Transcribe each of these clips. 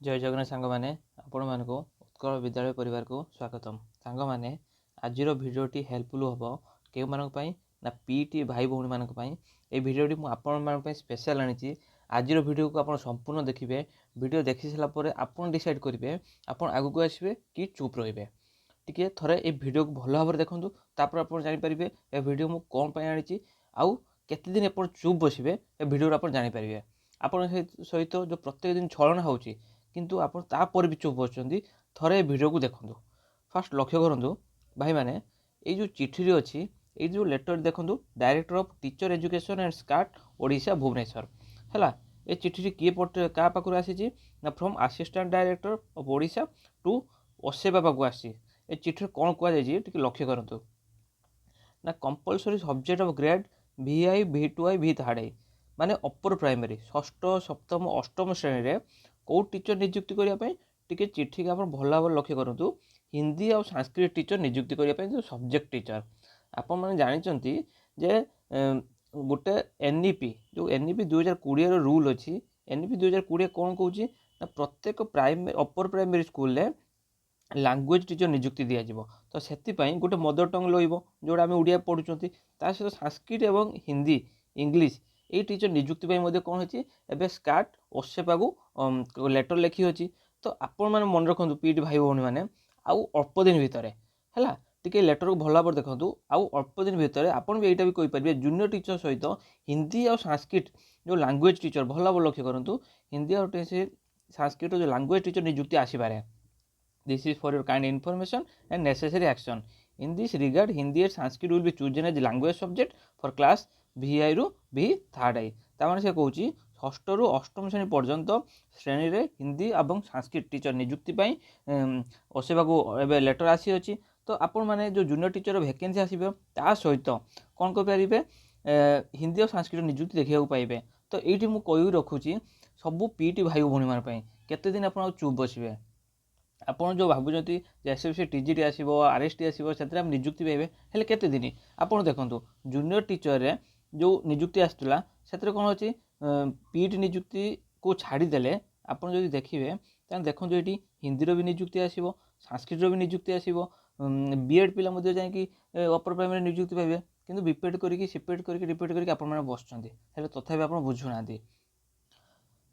जय जगन्नाथ सांग मैंने आपण मानक उत्कल विद्यालय परिवार को स्वागतम। सांग मैंने आज भिडियोटी हेल्पफुल हम क्यों मानक ना पीटी भाई भौणी मानक ये भिडियोटी मुझे स्पेशल आनी। आज भिडियो को आप संपूर्ण देखिए। भिडियो देखी सारापर आप डिसाइड करेंगे आप आग को आसवे कि चुप रे। टी थे ये भिडियो को भल भाव देखूँ तापर आप जानीपारे ए भिडियो मुझे कौन पर आनी आउ केते दिन आप चुप बसवे ए भिडियो आप जानीपारे। आप सहित जो प्रत्येक दिन छलना हो किंतु आप तापर भी चुप बसुँच थे भिडियो को देखूँ। फास्ट लक्ष्य करूँ भाई मैंने ये जो चिठी अच्छी ये जो लेटर देखूँ director of teacher education and SCERT Odisha Bhubaneswar है। ये चिठी किए क्या पाखु आसी ना from assistant director of Odisha to ओसे बाबा को आसी। ये चिठी कौन कहुई लक्ष्य करूँ ना compulsory subject of grade VI V2I V3I माने अपर प्राइमरी षष्ठ सप्तम अष्टम श्रेणी रे कौ टीचर नियुक्ति करने टी चिठी के आप भल भाव लक्ष्य करूँ। हिंदी और संस्कृत टीचर नियुक्ति करने जो सब्जेक्ट टीचर आपण मैंने जानते जे गोटे NEP जो NEP 2020 रूल अच्छी NEP 2020 कौन कौच ना प्रत्येक प्राइमरी अपर प्राइमरी स्कूल रे लैंग्वेज टीचर नियुक्ति दिज्व। तो से गोटे मदर टंग लो जोड़ा आम ओडिया पढ़ुं सहित संस्कृत और हिंदी इंग्लीश ये टीचर नियुक्ति कौन होती स्काट ओसेपा को लेटर लिखी अच्छी। तो आपण मैंने मन रखु पीटी भाई भौणी मैंने आउ अल्प दिन भितर है टी लेटर को भल भाव देखूँ आउ अल्प दिन भितर आपड़ भी यहाँ भी कहींपारे जूनियर टीचर सहित हिंदी और संस्कृत जो लैंग्वेज टीचर भल भाव लक्ष्य करूँ हिंदी और संस्कृत जो लैंग्वेज टीचर नियुक्ति आसपे। This is for your kind information and necessary action. In this regard, Hindi and Sanskrit will be chosen as language subject for class VI ରୁ V3I। तार से कौच षष्ठ ରୁ अष्टम श्रेणी पर्यंत श्रेणी रे हिंदी और संस्कृत टीचर नियुक्ति ओसेवा को एवं लेटर आसी अच्छी। तो आपण मैंने जो जूनियर टीचर वैकेंसी आसो ता सहित कौन करेंगे हिंदी और संस्कृत नियुक्ति देखा पाइबे। तो ये मुझे कही रखुची सबू पीटी भाई भौणी मान केते दिन आप चुप बसवे। आपड़ जो भावुं SFC TGT आसो RST आसो से नियुक्ति पाइबे हेल्ले केते दिन आपड़ देखूँ जूनियर टीचर रे जो नियुक्ति आसला से कौन अच्छी पीटी नियुक्ति को छाड़देले आपड़ जो देखिए देखो ये हिंदी भी नियुक्ति आसो संस्कृत भी नियुक्ति आसो BEd पिला जाकि अपर प्राइमरी नियुक्ति पाइबे किंतु बीपेड करके सीपेड करके रिपीट करके आप बसुँच तथापि आप बुझुना।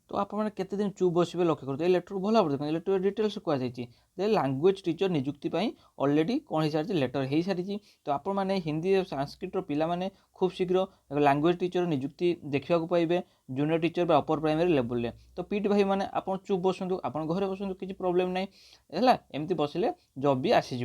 तो आप केते दिन चुप बसवे लक्ष्य करूँ। लेटर को भल भाव देखते लेटर डिटेल्स कहुई लैंग्वेज टीचर नियुक्ति ऑलरेडी कौन हो सारी लेटर हो सारी। तो आप हिंदी और संस्कृत पिला माने खूब शीघ्र लैंग्वेज टीचर नियुक्ति देखा पाइबे junior teacher upper primary level में। तो पीटी भाई मैंने आप चुप बसतु आप घरे बसतु किसी प्रोब्लेम ना है एमती बसले जॉब भी आसीज।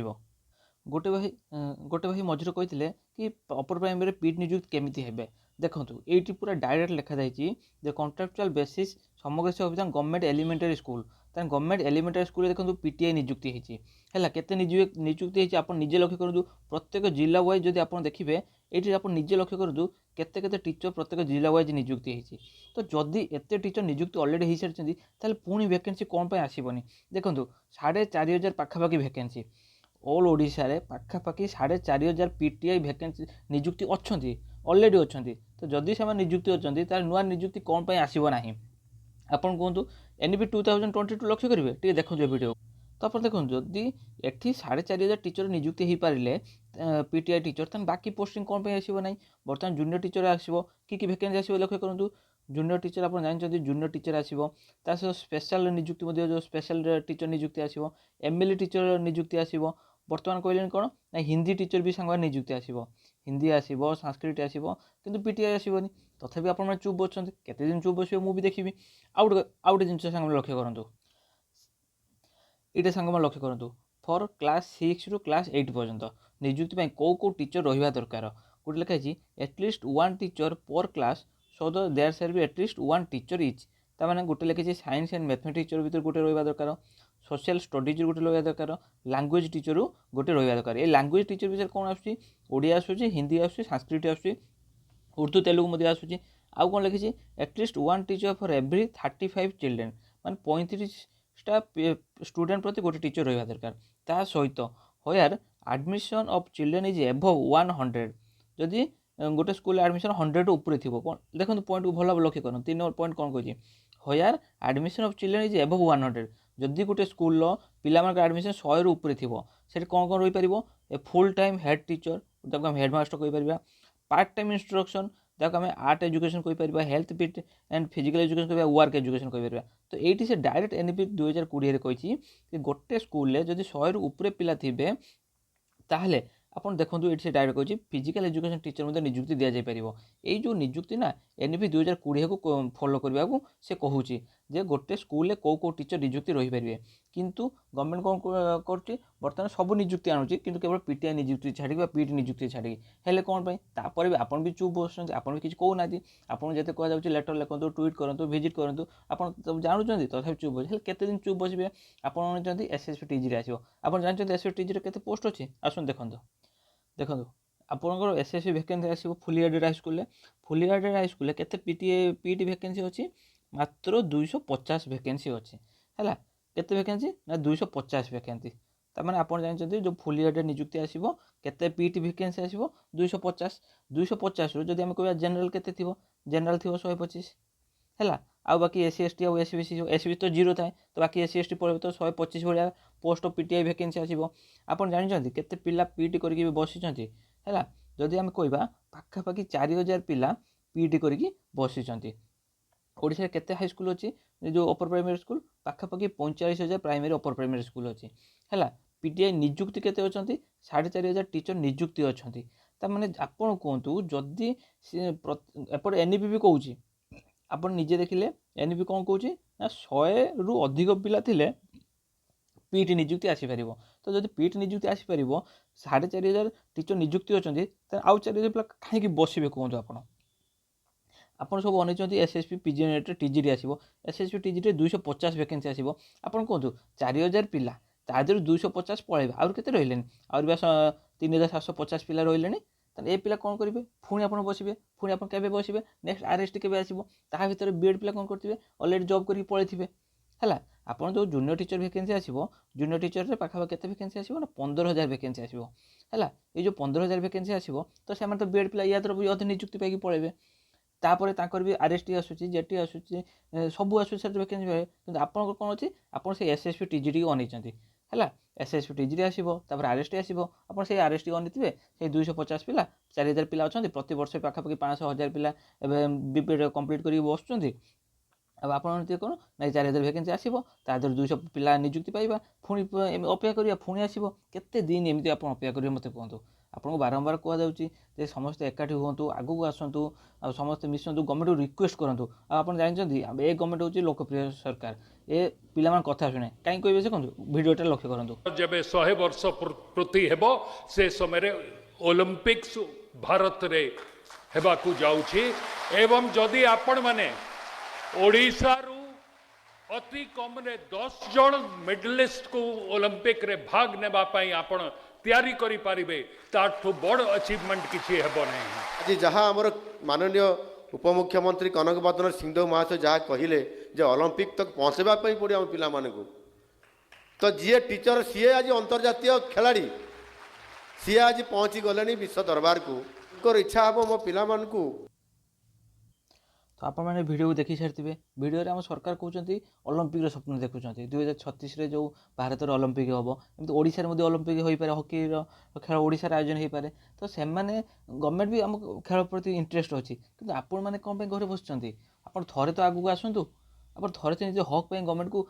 गोटे भाई मझे कही कि अपर प्राइमरी पीटी नियुक्ति केमिति हेबे देखो ये पूरा डायरेक्ट लिखाई द कॉन्ट्राक्चुअल बेसिस समग्र अभियान government elementary school government elementary school देखो PTI नियुक्ति है केते नियुक्ति है आप निजे लक्ष्य करूँ प्रत्येक जिला वाइज जब आप देखिए ये आप निजे लक्ष्य करूँ केते केते टीचर प्रत्येक जिला वाइज नियुक्ति है। तो जदि एत टीचर नियुक्ति ऑलरेडी हो सारी पुणी वैकेंसी कौन पर आसबनी देखो 4500 पाखापाखि वैकेंसी ऑल ओडिशा रे पाखापाखि 4500 PTI वैकेंसी नियुक्ति अच्छा ऑलरेडी अच्छा। तो जदि से नियुक्ति अच्छा नुआ नियुक्ति कौन पर आसब ना आपन कहतु NEP 2022 लक्ष्य करेंगे टी देखो वीडियो। तो आप देखो जदि एटी 4500 टीचर नियुक्ति हो पारे PTI टीचर तो बाकी पोस्टिंग कौन पर आसब ना बर्तमान जूनियर टीचर आसो कि वैकेंसी आसो लक्ष्य करूँ जूनियर टीचर आप जानते जूनियर टीचर आसो सह स्पेशल नियुक्ति जो स्पेशल टीचर नियुक्ति आसो MLE टीचर नियुक्ति आसो बर्तमान कहले कौन ना हिंदी टीचर भी सांग नियुक्ति आसो हिंदी आसो संस्कृत आसो किंतु PTI आसबनी। तथापि आप चुप बसुँच केते दिन चुप बसवे मुझे देखी आउ गोटे जिन सांग लक्ष्य करूँ ये सांग लक्ष्य करूँ फॉर क्लास 6 ରୁ क्लास 8 पर्यंत नियुक्ति कौ कौ टीचर रहा दरकार गोटे लिखाई एटलिस्ट 1 टीचर पर क्लास सो देयर शेयर भी एटलिस्ट 1 टीचर इच ताने गोटे लिखाई साइंस एंड मैथमेटिक्स टीचर भर गोटे रहा दरकार सोशल स्टडीज गोटे रहा दरकार लैंग्वेज टीचर गोटे रहा दरकार। ये लैंग्वेज टीचर विषय कौन आसुच्छी आसूँ हिंदी आसूँ संस्कृत आसूँ उर्दू तेलुगु आसूँ आउ कौन लिखी at least 1 teacher for every 35 children मान 35टा स्टूडेंट प्रति गोटे टीचर रहा दरकार। ता सहित होयर admission of children is above 100 जदि गोटे स्कूल एडमिशन 100 ऊपर थी कौन देखो पॉइंट को भल भाव लक्ष्य करूँ 3 नंबर पॉइंट कौन कही হোୟାର admission of children is above 100। ଯଦି ଗୋଟେ ସ୍କୁଲର ପିଲାମାନଙ୍କର ଆଡ଼ମିସନ୍ 100ରୁ ଉପରେ ଥିବ ସେଠି କ'ଣ କ'ଣ ରହିପାରିବ? A full time head teacher, ତାକୁ ଆମେ ହେଡ଼ମାଷ୍ଟର କହିପାରିବା। ପାର୍ଟ ଟାଇମ୍ ଇନଷ୍ଟ୍ରକ୍ସନ୍, ତାକୁ ଆମେ ଆର୍ଟ ଏଜୁକେସନ୍ କହିପାରିବା। Health pit and physical education କହିପାରିବା, ୱାର୍କ ଏଜୁକେସନ୍ କହିପାରିବା। ତ ଏଇଠି ସେ ଡାଇରେକ୍ଟ NEP 2020ରେ କହିଛି ଯେ ଗୋଟେ ସ୍କୁଲରେ ଯଦି 100ରୁ ଉପରେ ପିଲା ଥିବେ ତାହେଲେ ଆପଣ ଦେଖନ୍ତୁ ଏଠି ସେ ଡାଇରେକ୍ଟ କହିଛି ଫିଜିକାଲ୍ ଏଜୁକେସନ୍ ଟିଚର ମଧ୍ୟ ନିଯୁକ୍ତି ଦିଆଯାଇପାରିବ। ଏଇ ଯେଉଁ ନିଯୁକ୍ତି ନା NEP 2020କୁ ଫଲୋ କରିବାକୁ ସେ କହୁଛି ଯେ ଗୋଟେ ସ୍କୁଲରେ କେଉଁ ଟିଚର ନିଯୁକ୍ତି ରହିପାରିବେ। କିନ୍ତୁ ଗଭର୍ଣ୍ଣମେଣ୍ଟ କ'ଣ କରୁଛି ବର୍ତ୍ତମାନ ସବୁ ନିଯୁକ୍ତି ଆଣୁଛି କିନ୍ତୁ କେବଳ PTI ନିଯୁକ୍ତି ଛାଡ଼ିକି ବା PET ନିଯୁକ୍ତି ଛାଡ଼ିକି। ହେଲେ କ'ଣ ପାଇଁ? ତାପରେ ବି ଆପଣ ବି ଚୁପ୍ ବସୁଛନ୍ତି, ଆପଣ ବି କିଛି କହୁନାହାନ୍ତି। ଆପଣଙ୍କୁ ଯେତେ କୁହାଯାଉଛି ଲେଟର ଲେଖନ୍ତୁ, ଟ୍ୱିଟ୍ କରନ୍ତୁ, ଭିଜିଟ୍ କରନ୍ତୁ, ଆପଣ ଜାଣୁଛନ୍ତି ତଥାପି ଚୁପ୍ ବସିବେ। ହେଲେ କେତେ ଦିନ ଚୁପ୍ ବସିବେ? ଆପଣ ଜାଣିଛନ୍ତି SSP TGରେ ଆସିବ। ଆପଣ ଜାଣିଛନ୍ତି SSP TGରେ କେତେ ପୋଷ୍ଟ ଅଛି? ଆସନ୍ତୁ ଦେଖନ୍ତୁ ଆପଣଙ୍କର SSP ଭ୍ୟାକେନ୍ସି ଆସିବ ଫୁଲିଆଡେଡ୍ ହାଇସ୍କୁଲରେ। ଫୁଲିଆଡେଡ୍ ହାଇସ୍କୁଲରେ କେତେ PET ଭ୍ୟାକେନ୍ସି ଅଛି? ମାତ୍ର 250 ଭ୍ୟାକେନ୍ସି ଅଛି। ହେଲା, କେତେ ଭ୍ୟାକେନ୍ସି? ନା 250 ଭ୍ୟାକେନ୍ସି। ତାମାନେ ଆପଣ ଜାଣିଛନ୍ତି ଯେଉଁ ଫୁଲିଆଡେଡ୍ ନିଯୁକ୍ତି ଆସିବ କେତେ PET ଭ୍ୟାକେନ୍ସି ଆସିବ? 250। 250ରୁ ଯଦି ଆମେ କହିବା ଜେନେରାଲ କେତେ ଥିବ? ଜେନେରାଲ ଥିବ 125। ହେଲା, ଆଉ ବାକି SC ST ଆଉ SBC ତ 0 ଥାଏ, ତ ବାକି SC ST ପଳେଇବ, ତ 125 ଭଳିଆ ପୋଷ୍ଟ ଅଫ୍ PTI ଭ୍ୟାକେନ୍ସି ଆସିବ। ଆପଣ ଜାଣିଛନ୍ତି କେତେ ପିଲା PET କରିକି ବି ବସିଛନ୍ତି? ହେଲା, ଯଦି ଆମେ କହିବା ପାଖାପାଖି 4000 ପିଲା PET କରିକି ବସିଛନ୍ତି। ଓଡ଼ିଶାରେ କେତେ ହାଇସ୍କୁଲ ଅଛି ଯେଉଁ ଅପର ପ୍ରାଇମେରୀ ସ୍କୁଲ? ପାଖାପାଖି 45,000 ପ୍ରାଇମେରୀ ଅପର ପ୍ରାଇମେରୀ ସ୍କୁଲ ଅଛି। ହେଲା, PTI ନିଯୁକ୍ତି କେତେ ଅଛନ୍ତି? 4,500 ଟିଚର ନିଯୁକ୍ତି ଅଛନ୍ତି। ତାମାନେ ଆପଣ କୁହନ୍ତୁ ଯଦି ଏପଟେ NEP ବି କହୁଛି, ଆପଣ ନିଜେ ଦେଖିଲେ NEP କ'ଣ କହୁଛି ନା 100ରୁ ଅଧିକ ପିଲା ଥିଲେ PET ନିଯୁକ୍ତି ଆସିପାରିବ। ତ ଯଦି PET ନିଯୁକ୍ତି ଆସିପାରିବ, 4,500 ଟିଚର ନିଯୁକ୍ତି ଅଛନ୍ତି, ତାହେଲେ ଆଉ 4,000 ପିଲା କାହିଁକି ବସିବେ କୁହନ୍ତୁ ଆପଣ? ଆପଣ ସବୁ ଅନେଇଛନ୍ତି SSP TGରେ ଆସିବ। SSP TGରେ 250 ଭ୍ୟାକେନ୍ସି ଆସିବ। ଆପଣ କୁହନ୍ତୁ 4,000 ପିଲା, ତା ଦେହରୁ 250 ପଳେଇବେ, ଆହୁରି କେତେ ରହିଲେଣି? ଆହୁରି ବା 3,750 ପିଲା ରହିଲେଣି। ତାହେଲେ ଏ ପିଲା କ'ଣ କରିବେ? ପୁଣି ଆପଣ ବସିବେ। ପୁଣି ଆପଣ କେବେ ବସିବେ? ନେକ୍ସଟ RST କେବେ ଆସିବ? ତାହା ଭିତରେ BEd ପିଲା କ'ଣ କରିଥିବେ? ଅଲରେଡ଼ି ଜବ୍ କରିକି ପଳେଇଥିବେ। ହେଲା, ଆପଣ ଯେଉଁ ଜୁନିୟର ଟିଚର ଭ୍ୟାକେନ୍ସି ଆସିବ, ଜୁନିୟର ଟିଚରରେ ପାଖାପାଖି କେତେ ଭ୍ୟାକେନ୍ସି ଆସିବ? ନା 15,000 ଭ୍ୟାକେନ୍ସି ଆସିବ। ହେଲା, ଏଇ ଯେଉଁ 15,000 ଭ୍ୟାକେନ୍ସି ଆସିବ, ତ ସେମାନେ ତ BEd ପିଲା ୟା ଦ୍ୱାରା ବି ଅଧେ ନିଯୁକ୍ତି ପାଇକି ପଳେଇବେ। ତାପରେ ତାଙ୍କର ବି RST ଆସୁଛି, JT ଆସୁଛି, ସବୁ ଆସୁଛି, ସେଥିରେ ଭ୍ୟାକେନ୍ସି ପାଇବେ। କିନ୍ତୁ ଆପଣଙ୍କର କ'ଣ ଅଛି? ଆପଣ ସେଇ SSP TGଟି ଅନେଇଛନ୍ତି। ହେଲା, SSP TGରେ ଆସିବ, ତାପରେ RST ଆସିବ। ଆପଣ ସେଇ RST ଅନେଇଥିବେ, ସେଇ 250 ପିଲା, 4,000 ପିଲା ଅଛନ୍ତି, ପ୍ରତିବର୍ଷ ପାଖାପାଖି 500-1000 ପିଲା ଏବେ BPEd କମ୍ପ୍ଲିଟ୍ କରିକି ବସୁଛନ୍ତି। ଆଉ ଆପଣ କ'ଣ ନା 4,000 ଭ୍ୟାକେନ୍ସି ଆସିବ, ତା ଦେହରୁ 200 ପିଲା ନିଯୁକ୍ତି ପାଇବା, ପୁଣି ଅପେକ୍ଷା କରିବା, ପୁଣି ଆସିବ। କେତେ ଦିନ ଏମିତି ଆପଣ ଅପେକ୍ଷା କରିବେ ମୋତେ କୁହନ୍ତୁ? ଆପଣଙ୍କୁ ବାରମ୍ବାର କୁହାଯାଉଛି ଯେ ସମସ୍ତେ ଏକାଠି ହୁଅନ୍ତୁ, ଆଗକୁ ଆସନ୍ତୁ, ଆଉ ସମସ୍ତେ ମିଶନ୍ତୁ, ଗଭର୍ଣ୍ଣମେଣ୍ଟକୁ ରିକ୍ୱେଷ୍ଟ କରନ୍ତୁ। ଆଉ ଆପଣ ଜାଣିଛନ୍ତି ଏ ଗଭର୍ଣ୍ଣମେଣ୍ଟ ହେଉଛି ଲୋକପ୍ରିୟ ସରକାର, ଏ ପିଲାମାନଙ୍କ କଥା ଶୁଣେ। କାହିଁକି କହିବେ ସେ? କୁହନ୍ତୁ, ଭିଡ଼ିଓଟା ଲକ୍ଷ୍ୟ କରନ୍ତୁ। ଯେବେ 100 ବର୍ଷ ପୂର୍ତ୍ତି ହେବ ସେ ସମୟରେ ଅଲିମ୍ପିକ୍ସ ଭାରତରେ ହେବାକୁ ଯାଉଛି ଏବଂ ଯଦି ଆପଣମାନେ ଓଡ଼ିଶାରୁ ଅତି କମ୍ରେ 10 ଜଣ ମେଡାଲିଷ୍ଟକୁ ଅଲିମ୍ପିକରେ ଭାଗ ନେବା ପାଇଁ ଆପଣ तैयारी करि पारिबे ताठु बड़ अचीवमेंट किछि हेबो नै। आज जहाँ आमर माननीय उपमुख्यमंत्री कनक बदन सिंहदेव महाशय जहाँ कहले जे ओलंपिक तक पहुँचवा पड़े आम पिला मानकु, तो जी टीचर सी आज अंतर्जातीय खिलाड़ी सी आज पहुँची गले विश्व दरबार को इच्छा हम मो पिला मानकु। तो आपने भिडियो देखी सारी भिडियो आम सरकार कहते ओलंपिक स्वप्न देखुं 2036 जो भारत में ओलंपिक हम एमती ओडिशा रे ओलंपिक हो पारे, हॉकी खेल ओडिशा आयोजन हो पारे। तो से गवर्नमेंट भी आम खेल प्रति इंटरेस्ट अच्छी, कि आपण मैंने कौन घर बस आप थे तो आगू आसतु, आप थे तो निज हक गवर्नमेंट को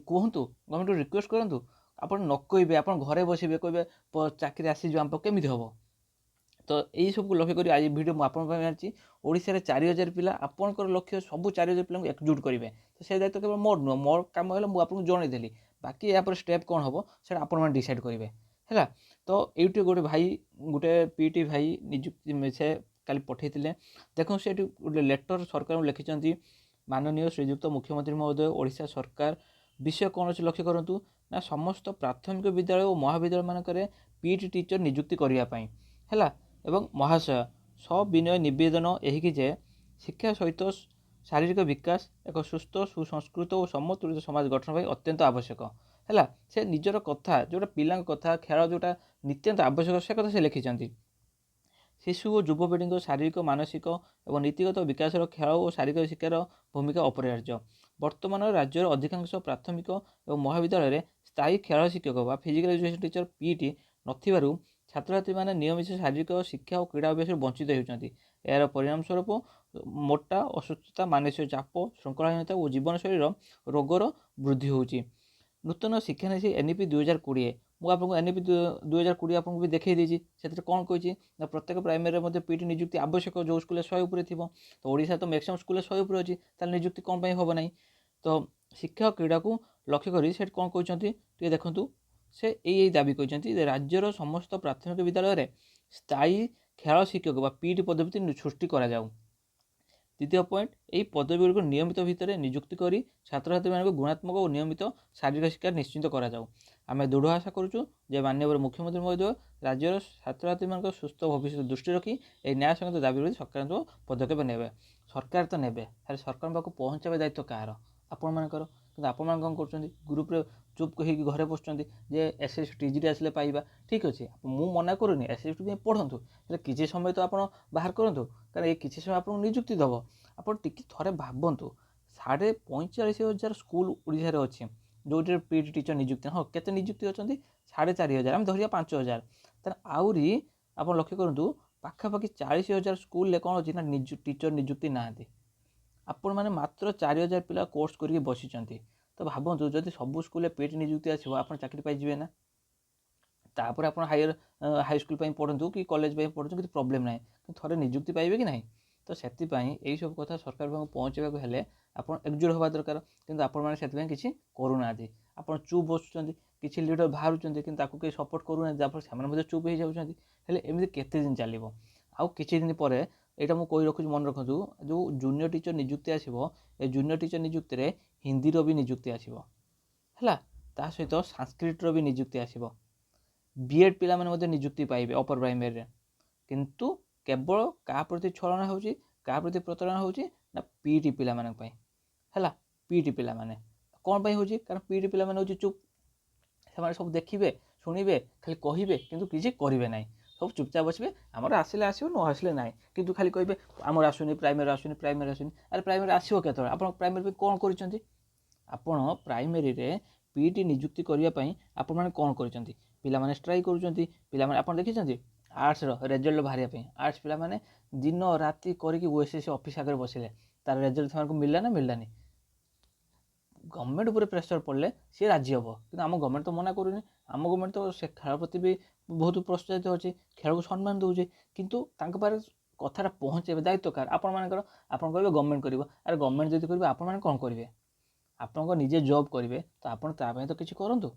कहतु, गवर्नमेंट को रिक्वेस्ट करूँ। आप न कहे आप घरे बसवे कहे चाकरी आसीज आम केमी हम। तो यही सब लक्ष्य कर आज वीडियो मुझे ओडिशा रे 4,000 पिला आपंकर लक्ष्य सब 4,000 पिला एकजुट करेंगे। तो से दायित्व केवल मोर नुह, मोर कम है मुझे जनईदेली, बाकी यहाँ स्टेप कौन हम से आपण डिसाइड करेंगे है। तो ये गोटे भाई गोटे PET भाई निजुक्ति से काली पठे देखो से गोटे लेटर सरकार लिखिं, माननीय श्रीजुक्त मुख्यमंत्री महोदय ओडिशा सरकार विषय कौन अच्छे लक्ष्य करूँ ना समस्त प्राथमिक विद्यालय और महाविद्यालय मानक PET टीचर निजुक्ति करने है। एवं महाशय सविनय निवेदन यही जे शिक्षा सहित शारीरिक विकास एक सुस्थ सुसंस्कृत और समतुलित समाज गठन भाई अत्यंत आवश्यक है। से निजर कथा जोटा पिला कथा खेल जोटा नित्यंत आवश्यक से कथा से लिखिं। ଶିଶୁ ଓ ଯୁବପିଢ଼ିଙ୍କ ଶାରୀରିକ ମାନସିକ ଏବଂ ନୀତିଗତ ବିକାଶର ଖେଳ ଓ ଶାରୀରିକ ଶିକ୍ଷାର ଭୂମିକା ଅପରିହାର୍ଯ୍ୟ। ବର୍ତ୍ତମାନର ରାଜ୍ୟର ଅଧିକାଂଶ ପ୍ରାଥମିକ ଏବଂ ମହାବିଦ୍ୟାଳୟରେ ସ୍ଥାୟୀ ଖେଳ ଶିକ୍ଷକ ବା ଫିଜିକାଲ ଏଜୁକେସନ୍ ଟିଚର ପିଇଟି ନଥିବାରୁ ଛାତ୍ରଛାତ୍ରୀମାନେ ନିୟମିତ ଶାରୀରିକ ଶିକ୍ଷା ଓ କ୍ରୀଡ଼ା ଅଭ୍ୟାସରୁ ବଞ୍ଚିତ ହେଉଛନ୍ତି। ଏହାର ପରିଣାମ ସ୍ୱରୂପ ମୋଟା ଅସୁସ୍ଥତା, ମାନସିକ ଚାପ, ଶୃଙ୍ଖଳାହୀନତା ଓ ଜୀବନଶୈଳୀର ରୋଗର ବୃଦ୍ଧି ହେଉଛି। ନୂତନ ଶିକ୍ଷାନୀତି NEP 2020, ମୁଁ ଆପଣଙ୍କୁ NEP 2020 ଆପଣଙ୍କୁ ବି ଦେଖାଇ ଦେଇଛି। ସେଥିରେ କ'ଣ କହିଛି ନା ପ୍ରତ୍ୟେକ ପ୍ରାଇମେରୀରେ ମଧ୍ୟ ପିଟି ନିଯୁକ୍ତି ଆବଶ୍ୟକ, ଯେଉଁ ସ୍କୁଲରେ 100 ଉପରେ ଥିବ। ତ ଓଡ଼ିଶାରେ ତ ମ୍ୟାକ୍ସିମମ୍ ସ୍କୁଲରେ 100 ଉପରେ ଅଛି, ତାହେଲେ ନିଯୁକ୍ତି କ'ଣ ପାଇଁ ହେବ ନାହିଁ? ତ ଶିକ୍ଷା ଓ କ୍ରୀଡ଼ାକୁ ଲକ୍ଷ୍ୟ କରି ସେଠି କ'ଣ କହିଛନ୍ତି ଟିକେ ଦେଖନ୍ତୁ। ସେ ଏଇ ଦାବି କରିଛନ୍ତି ଯେ ରାଜ୍ୟର ସମସ୍ତ ପ୍ରାଥମିକ ବିଦ୍ୟାଳୟରେ ସ୍ଥାୟୀ ଖେଳ ଶିକ୍ଷକ ବା ପିଟି ପଦବୀ ସୃଷ୍ଟି କରାଯାଉ। ଦ୍ୱିତୀୟ ପଏଣ୍ଟ, ଏହି ପଦବୀଗୁଡ଼ିକୁ ନିୟମିତ ଭିତରେ ନିଯୁକ୍ତି କରି ଛାତ୍ରଛାତ୍ରୀମାନଙ୍କୁ ଗୁଣାତ୍ମକ ଓ ନିୟମିତ ଶାରୀରିକ ଶିକ୍ଷା ନିଶ୍ଚିତ କରାଯାଉ। ଆମେ ଦୃଢ଼ ଆଶା କରୁଛୁ ଯେ ମାନ୍ୟବର ମୁଖ୍ୟମନ୍ତ୍ରୀ ମହୋଦୟ ରାଜ୍ୟର ଛାତ୍ରଛାତ୍ରୀମାନଙ୍କ ସୁସ୍ଥ ଭବିଷ୍ୟତ ଦୃଷ୍ଟି ରଖି ଏହି ନ୍ୟାୟସଙ୍ଗତ ଦାବି ବିରୋଧୀ ସକାରାତ୍ମକ ପଦକ୍ଷେପ ନେବେ। ସରକାର ତ ନେବେ, ହେଲେ ସରକାରଙ୍କ ପାଖକୁ ପହଞ୍ଚାଇବା ଦାୟିତ୍ୱ କାହାର? ଆପଣମାନଙ୍କର। କିନ୍ତୁ ଆପଣମାନେ କ'ଣ କରୁଛନ୍ତି? ଗ୍ରୁପ୍ରେ ଚୁପ୍ ହେଇକି ଘରେ ବସୁଛନ୍ତି ଯେ SST TGT ଆସିଲେ ପାଇବା। ଠିକ୍ ଅଛି, ମୁଁ ମନା କରୁନି, SST ପାଇଁ ପଢ଼ନ୍ତୁ, ହେଲେ କିଛି ସମୟ ତ ଆପଣ ବାହାର କରନ୍ତୁ, କାରଣ ଏ କିଛି ସମୟ ଆପଣଙ୍କୁ ନିଯୁକ୍ତି ଦେବ। ଆପଣ ଟିକେ ଥରେ ଭାବନ୍ତୁ, 45,000 ସ୍କୁଲ ଓଡ଼ିଶାରେ ଅଛି ଯେଉଁଥିରେ ପିଟି ଟିଚର ନିଯୁକ୍ତି। ହଁ, କେତେ ନିଯୁକ୍ତି ଅଛନ୍ତି? 4,500, ଆମେ ଧରିବା 5,000। ତାହେଲେ ଆହୁରି ଆପଣ ଲକ୍ଷ୍ୟ କରନ୍ତୁ, ପାଖାପାଖି 40,000 ସ୍କୁଲରେ କ'ଣ ଅଛି ନା ଟିଚର ନିଯୁକ୍ତି ନାହାନ୍ତି। ଆପଣମାନେ ମାତ୍ର 4,000 ପିଲା କୋର୍ସ କରିକି ବସିଛନ୍ତି। ତ ଭାବନ୍ତୁ, ଯଦି ସବୁ ସ୍କୁଲରେ ପିଟି ନିଯୁକ୍ତି ଆସିବ, ଆପଣ ଚାକିରି ପାଇଯିବେ ନା? ତାପରେ ଆପଣ ହାଇସ୍କୁଲ ପାଇଁ ପଢ଼ନ୍ତୁ କି କଲେଜ ପାଇଁ ପଢ଼ନ୍ତୁ, କିଛି ପ୍ରୋବ୍ଲେମ୍ ନାହିଁ, କିନ୍ତୁ ଥରେ ନିଯୁକ୍ତି ପାଇବେ କି ନାହିଁ? ତ ସେଥିପାଇଁ ଏଇସବୁ କଥା ସରକାର ପାଖକୁ ପହଞ୍ଚାଇବାକୁ ହେଲେ ଆପଣ ଏକଜୁଟ ହେବା ଦରକାର। କିନ୍ତୁ ଆପଣମାନେ ସେଥିପାଇଁ କିଛି କରୁନାହାନ୍ତି। ଆପଣ ଚୁପ୍ ବସୁଛନ୍ତି, କିଛି ଲିଡର ବାହାରୁଛନ୍ତି କିନ୍ତୁ ତାକୁ କେହି ସପୋର୍ଟ କରୁନାହାନ୍ତି, ଯାହାଫଳରେ ସେମାନେ ମଧ୍ୟ ଚୁପ୍ ହେଇଯାଉଛନ୍ତି। ହେଲେ ଏମିତି କେତେ ଦିନ ଚାଲିବ? ଆଉ କିଛି ଦିନ ପରେ ଏଇଟା ମୁଁ କହି ରଖୁଛି, ମନେ ରଖନ୍ତୁ, ଯେଉଁ ଜୁନିୟର ଟିଚର ନିଯୁକ୍ତି ଆସିବ, ଏ ଜୁନିୟର ଟିଚର ନିଯୁକ୍ତିରେ ହିନ୍ଦୀର ବି ନିଯୁକ୍ତି ଆସିବ, ହେଲା। ତା ସହିତ ସାଂସ୍କ୍ରିଟର ବି ନିଯୁକ୍ତି ଆସିବ। BEd ପିଲାମାନେ ମଧ୍ୟ ନିଯୁକ୍ତି ପାଇବେ ଅପର ପ୍ରାଇମେରୀରେ। କିନ୍ତୁ କେବଳ କାହା ପ୍ରତି ଛଳନା ହେଉଛି, କାହା ପ୍ରତି ପ୍ରତାରଣା ହେଉଛି ନା ପିଟି ପିଲାମାନଙ୍କ ପାଇଁ, ହେଲା। ପିଟି ପିଲାମାନେ କ'ଣ ପାଇଁ ହେଉଛି? କାରଣ ପିଟି ପିଲାମାନେ ହେଉଛି ଚୁପ୍। ସେମାନେ ସବୁ ଦେଖିବେ, ଶୁଣିବେ, ଖାଲି କହିବେ କିନ୍ତୁ କିଛି କରିବେ ନାହିଁ। ସବୁ ଚୁପଚାପ ବସିବେ, ଆମର ଆସିଲେ ଆସିବ, ନ ଆସିଲେ ନାହିଁ। କିନ୍ତୁ ଖାଲି କହିବେ ଆମର ଆସୁନି, ପ୍ରାଇମେରୀ ଆସୁନି, ପ୍ରାଇମେରୀ ଆସୁନି। ଆରେ ପ୍ରାଇମେରୀ ଆସିବ କେତେବେଳେ? ଆପଣ ପ୍ରାଇମେରୀ ପାଇଁ କ'ଣ କରିଛନ୍ତି? ଆପଣ ପ୍ରାଇମେରୀରେ ପିଟି ନିଯୁକ୍ତି କରିବା ପାଇଁ ଆପଣମାନେ କ'ଣ କରିଛନ୍ତି? ପିଲାମାନେ ଷ୍ଟ୍ରାଇକ୍ କରୁଛନ୍ତି। ପିଲାମାନେ ଆପଣ ଦେଖିଛନ୍ତି ଆର୍ଟ୍ସର ରେଜଲ୍ଟ ବାହାରିବା ପାଇଁ, ଆର୍ଟ୍ସ ପିଲାମାନେ ଦିନ ରାତି କରିକି OSSC ଅଫିସ୍ ଆଗରେ ବସିଲେ, ତାର ରେଜଲ୍ଟ ସେମାନଙ୍କୁ ମିଳିଲା ନା ମିଳିଲାନି? ଗଭର୍ଣ୍ଣମେଣ୍ଟ ଉପରେ ପ୍ରେସର ପଡ଼ିଲେ ସିଏ ରାଜି ହେବ, କିନ୍ତୁ ଆମ ଗଭର୍ଣ୍ଣମେଣ୍ଟ ତ ମନା କରୁନି। ଆମ ଗଭର୍ଣ୍ଣମେଣ୍ଟ ତ ସେ ଖେଳ ପ୍ରତି ବି ବହୁତ ପ୍ରୋତ୍ସାହିତ ଅଛି, ଖେଳକୁ ସମ୍ମାନ ଦେଉଛି, କିନ୍ତୁ ତାଙ୍କ ପାଖରେ କଥାଟା ପହଞ୍ଚାଇବା ଦାୟିତ୍ୱ କାହାର? ଆପଣମାନଙ୍କର। ଆପଣ କହିବେ ଗଭର୍ଣ୍ଣମେଣ୍ଟ କରିବ। ଆରେ ଗଭର୍ଣ୍ଣମେଣ୍ଟ ଯଦି କରିବେ, ଆପଣମାନେ କ'ଣ କରିବେ? ଆପଣଙ୍କ ନିଜେ ଜବ୍ କରିବେ, ତ ଆପଣ ତା ପାଇଁ ତ କିଛି କରନ୍ତୁ।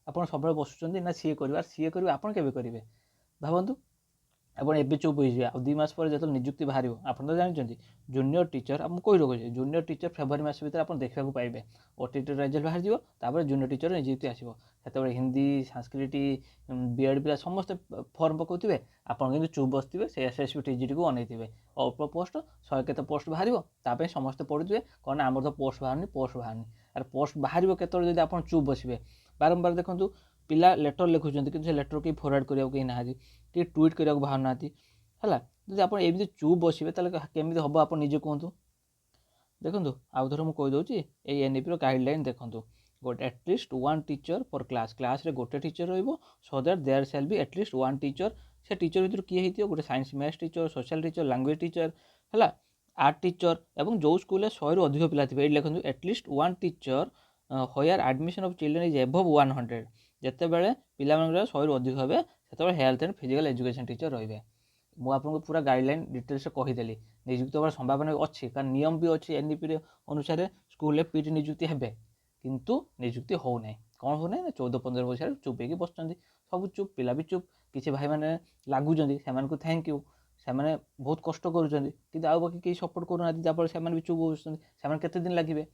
ଆପଣ ସବୁବେଳେ ବସୁଛନ୍ତି ନା ସିଏ କରିବେ, ଆଉ ସିଏ କରିବେ, ଆପଣ କେବେ କରିବେ? ଭାବନ୍ତୁ। ଆପଣ ଏବେ ଚୁପ୍ ହେଇଯିବେ, ଆଉ 2 ମାସ ପରେ ଯେତେବେଳେ ନିଯୁକ୍ତି ବାହାରିବ, ଆପଣ ତ ଜାଣିଛନ୍ତି ଜୁନିୟର ଟିଚର, ମୁଁ କହି ରଖୁଛି, ଜୁନିୟର ଟିଚର ଫେବୃଆରୀ ମାସ ଭିତରେ ଆପଣ ଦେଖିବାକୁ ପାଇବେ। OTT ରେଜଲ୍ଟ ବାହାରିଯିବ, ତାପରେ ଜୁନିୟର ଟିଚର ନିଯୁକ୍ତି ଆସିବ। ସେତେବେଳେ ହିନ୍ଦୀ, ସାଂସ୍କ୍ରିଟ, BEd ପିଲା ସମସ୍ତେ ଫର୍ମ ପକାଉଥିବେ, ଆପଣ କିନ୍ତୁ ଚୁପ୍ ବସିଥିବେ, ସେ SSB TGTକୁ ଅନେଇଥିବେ। ଅଳ୍ପ ପୋଷ୍ଟ, 100 କେତେ ପୋଷ୍ଟ ବାହାରିବ, ତା ପାଇଁ ସମସ୍ତେ ପଢ଼ୁଥିବେ, କ'ଣ ନା ଆମର ତ ପୋଷ୍ଟ ବାହାରୁନି, ପୋଷ୍ଟ ବାହାରୁନି। ଆରେ ପୋଷ୍ଟ ବାହାରିବ କେତେବେଳେ ଯଦି ଆପଣ ଚୁପ୍ ବସିବେ? ବାରମ୍ବାର ଦେଖନ୍ତୁ, ପିଲା ଲେଟର ଲେଖୁଛନ୍ତି କିନ୍ତୁ ସେ ଲେଟର କେହି ଫରୱାର୍ଡ଼ କରିବାକୁ କେହି ନାହାନ୍ତି, ଟିକେ ଟ୍ୱିଟ୍ କରିବାକୁ ବାହାରୁନାହାନ୍ତି, ହେଲା। ଯଦି ଆପଣ ଏମିତି ଚୁପ୍ ବସିବେ ତାହେଲେ କେମିତି ହେବ ଆପଣ ନିଜେ କୁହନ୍ତୁ? ଦେଖନ୍ତୁ, ଆଉ ଥରେ ମୁଁ କହିଦେଉଛି, ଏଇ NEPର ଗାଇଡ଼ଲାଇନ୍ ଦେଖନ୍ତୁ। ଆଟଲିଷ୍ଟ 1 ଟିଚର ପର୍ କ୍ଲାସ୍ରେ ଗୋଟେ ଟିଚର ରହିବ, so that there shall be at least 1 teacher. ସେ ଟିଚର ଭିତରୁ କିଏ ହେଇଥିବ? ଗୋଟେ science math teacher, social teacher, language teacher, ହେଲା, ଆର୍ଟ ଟିଚର। ଏବଂ ଯେଉଁ ସ୍କୁଲରେ 100ରୁ ଅଧିକ ପିଲା ଥିବେ, ଏଇଠି ଲେଖନ୍ତୁ at least 1 teacher where admission of children is above 100। ଯେତେବେଳେ ପିଲାମାନଙ୍କର 100ରୁ ଅଧିକ ହେବେ, ସେତେବେଳେ health and physical education teacher ରହିବେ। ମୁଁ ଆପଣଙ୍କୁ ପୁରା ଗାଇଡ଼ଲାଇନ୍ ଡିଟେଲ୍ସରେ କହିଦେଲି। ନିଯୁକ୍ତି ହେବାର ସମ୍ଭାବନା ଅଛି, କାରଣ ନିୟମ ବି ଅଛି NEP ଅନୁସାରେ ସ୍କୁଲରେ ପିଟି ନିଯୁକ୍ତି ହେବେ, କିନ୍ତୁ ନିଯୁକ୍ତି ହେଉନାହିଁ। କ'ଣ ହେଉନାହିଁ ନା 14-15 ବର୍ଷରେ ଚୁପ୍ ହେଇକି ବସୁଛନ୍ତି, ସବୁ ଚୁପ୍, ପିଲା ବି ଚୁପ୍। କିଛି ଭାଇମାନେ ଲାଗୁଛନ୍ତି, ସେମାନଙ୍କୁ ଥ୍ୟାଙ୍କ ୟୁ, ସେମାନେ ବହୁତ କଷ୍ଟ କରୁଛନ୍ତି, କିନ୍ତୁ ଆଉ ବାକି କେହି ସପୋର୍ଟ କରୁନାହାନ୍ତି, ଯାହାଫଳରେ ସେମାନେ ବି ଚୁପ୍ ବସୁଛନ୍ତି। ସେମାନେ କେତେ ଦିନ ଲାଗିବେ?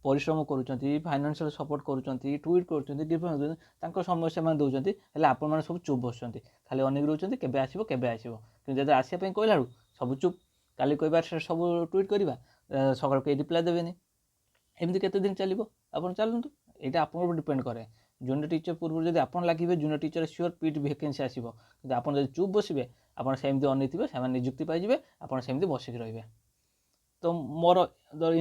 ପରିଶ୍ରମ କରୁଛନ୍ତି, ଫାଇନାନ୍ସିଆଲ ସପୋର୍ଟ କରୁଛନ୍ତି, ଟ୍ୱିଟ୍ କରୁଛନ୍ତି, ଡିଫେନ୍ସ, ତାଙ୍କ ସମୟ ସେମାନେ ଦେଉଛନ୍ତି, ହେଲେ ଆପଣମାନେ ସବୁ ଚୁପ୍ ବସୁଛନ୍ତି, ଖାଲି ଅନେକ ରହୁଛନ୍ତି କେବେ ଆସିବ, କେବେ ଆସିବ। କିନ୍ତୁ ଯଦି ଆସିବା ପାଇଁ କହିଲା ବେଳୁ ସବୁ ଚୁପ୍। କାଲି କହିବା ସବୁ ଟ୍ୱିଟ୍ କରିବା, ସକାଳୁ କେହି ରିପ୍ଲାଏ ଦେବେନି। ଏମିତି କେତେ ଦିନ ଚାଲିବ? ଆପଣ ଚାଲନ୍ତୁ, ଏଇଟା ଆପଣଙ୍କ ଉପରେ ଡିପେଣ୍ଡ କରେ। ଜୁନିୟର ଟିଚର ପୂର୍ବରୁ ଯଦି ଆପଣ ଲାଗିବେ ଜୁନିୟର ଟିଚର ସିଓର ପିଟି ଭ୍ୟାକେନ୍ସି ଆସିବ, କିନ୍ତୁ ଆପଣ ଯଦି ଚୁପ୍ ବସିବେ ଆପଣ ସେମିତି ଅନେଇଥିବେ ସେମାନେ ନିଯୁକ୍ତି ପାଇଯିବେ, ଆପଣ ସେମିତି ବସିକି ରହିବେ। ତ ମୋର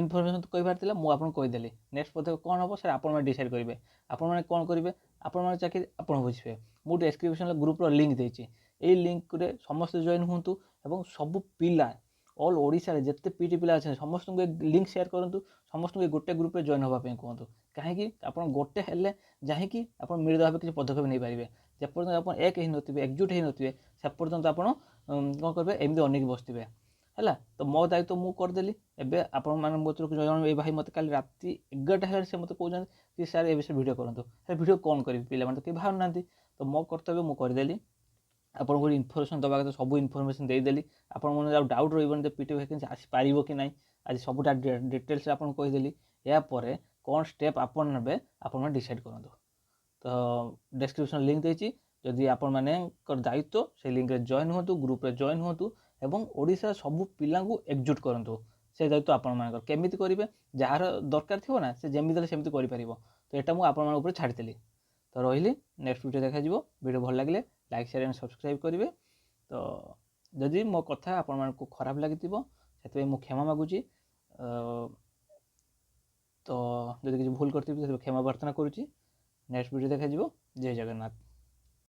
ଇନଫର୍ମେସନ୍ କହିବାର ଥିଲା, ମୁଁ ଆପଣଙ୍କୁ କହିଦେଲି। ନେକ୍ସଟ ପଦକ୍ଷେପ କ'ଣ ହେବ ସେଟା ଆପଣମାନେ ଡିସାଇଡ଼ କରିବେ। ଆପଣମାନେ କ'ଣ କରିବେ, ଆପଣମାନେ ଚାକିରି ଆପଣ ବୁଝିବେ। ମୁଁ ଡେସ୍କ୍ରିପସନ୍ରେ ଗ୍ରୁପ୍ର ଲିଙ୍କ୍ ଦେଇଛି, ଏଇ ଲିଙ୍କ୍ରେ ସମସ୍ତେ ଜଏନ୍ ହୁଅନ୍ତୁ ଏବଂ ସବୁ ପିଲା ଅଲ୍ ଓଡ଼ିଶାରେ ଯେତେ ପିଟି ପିଲା ଅଛନ୍ତି ସମସ୍ତଙ୍କୁ ଏ ଲିଙ୍କ୍ ସେୟାର କରନ୍ତୁ, ସମସ୍ତଙ୍କୁ ଏ ଗୋଟେ ଗ୍ରୁପ୍ରେ ଜଏନ୍ ହେବା ପାଇଁ କୁହନ୍ତୁ। କାହିଁକି ଆପଣ ଗୋଟେ ହେଲେ ଯାଇକି ଆପଣ ମିଳିତ ଭାବେ କିଛି ପଦକ୍ଷେପ ନେଇପାରିବେ। ଯେପର୍ଯ୍ୟନ୍ତ ଆପଣ ଏକ ହେଇନଥିବେ, ଏକଜୁଟ ହେଇନଥିବେ, ସେ ପର୍ଯ୍ୟନ୍ତ ଆପଣ କ'ଣ କରିବେ, ଏମିତି ଅନେଇକି ବସିଥିବେ ହେଲା। ତ ମୋ ଦାୟିତ୍ୱ ମୁଁ କରିଦେଲି। ଏବେ ଆପଣମାନଙ୍କ ଭିତରୁ ଜଣେ ଏଇ ଭାଇ ମୋତେ କାଲି ରାତି 11ଟା ହେଲାଣି ସେ ମୋତେ କହୁଛନ୍ତି କି ସାର୍ ଏ ବିଷୟରେ ଭିଡ଼ିଓ କରନ୍ତୁ। ସେ ଭିଡ଼ିଓ କ'ଣ କରିବି, ପିଲାମାନେ ତ କେହି ବାହାରୁନାହାନ୍ତି। ତ ମୋ କର୍ତ୍ତବ୍ୟ ମୁଁ କରିଦେଲି। ଆପଣଙ୍କୁ ଗୋଟେ ଇନଫର୍ମେସନ୍ ଦେବା କଥା ସବୁ ଇନଫର୍ମେସନ୍ ଦେଇଦେଲି। ଆପଣଙ୍କର ଆଉ ଡାଉଟ୍ ରହିବନି ଯେ ପିଟି ଭ୍ୟାକେନ୍ସି ଆସିପାରିବ କି ନାହିଁ। ଆଜି ସବୁଟା ଡିଟେଲ୍ସରେ ଆପଣଙ୍କୁ କହିଦେଲି। ଏହାପରେ କ'ଣ ଷ୍ଟେପ୍ ଆପଣ ନେବେ ଆପଣମାନେ ଡିସାଇଡ଼୍ କରନ୍ତୁ। ତ ଡେସ୍କ୍ରିପସନ୍ ଲିଙ୍କ୍ ଦେଇଛି, ଯଦି ଆପଣମାନଙ୍କର ଦାୟିତ୍ୱ ସେ ଲିଙ୍କ୍ରେ ଜଏନ୍ ହୁଅନ୍ତୁ, ଗ୍ରୁପ୍ରେ ଜଏନ୍ ହୁଅନ୍ତୁ ଏବଂ ଓଡ଼ିଶାର ସବୁ ପିଲାଙ୍କୁ ଏକଜୁଟ କରନ୍ତୁ। ସେ ଦାୟିତ୍ୱ ଆପଣମାନଙ୍କର। କେମିତି କରିବେ, ଯାହାର ଦରକାର ଥିବ ନା ସେ ଯେମିତି ହେଲେ ସେମିତି କରିପାରିବ। ତ ଏଇଟା ମୁଁ ଆପଣମାନଙ୍କ ଉପରେ ଛାଡ଼ିଥିଲି। ତ ରହିଲି, ନେକ୍ସଟ ଭିଡ଼ିଓ ଦେଖାଯିବ। ଭିଡ଼ିଓ ଭଲ ଲାଗିଲେ ଲାଇକ୍ ସେୟାର ଆଣ୍ଡ ସବସ୍କ୍ରାଇବ୍ କରିବେ। ତ ଯଦି ମୋ କଥା ଆପଣମାନଙ୍କୁ ଖରାପ ଲାଗିଥିବ ସେଥିପାଇଁ ମୁଁ କ୍ଷମା ମାଗୁଛି। ତ ଯଦି କିଛି ଭୁଲ କରିଥିବି ସେଥିପାଇଁ କ୍ଷମା ପ୍ରାର୍ଥନା କରୁଛି। ନେକ୍ସଟ ଭିଡ଼ିଓ ଦେଖାଯିବ। ଜୟ ଜଗନ୍ନାଥ।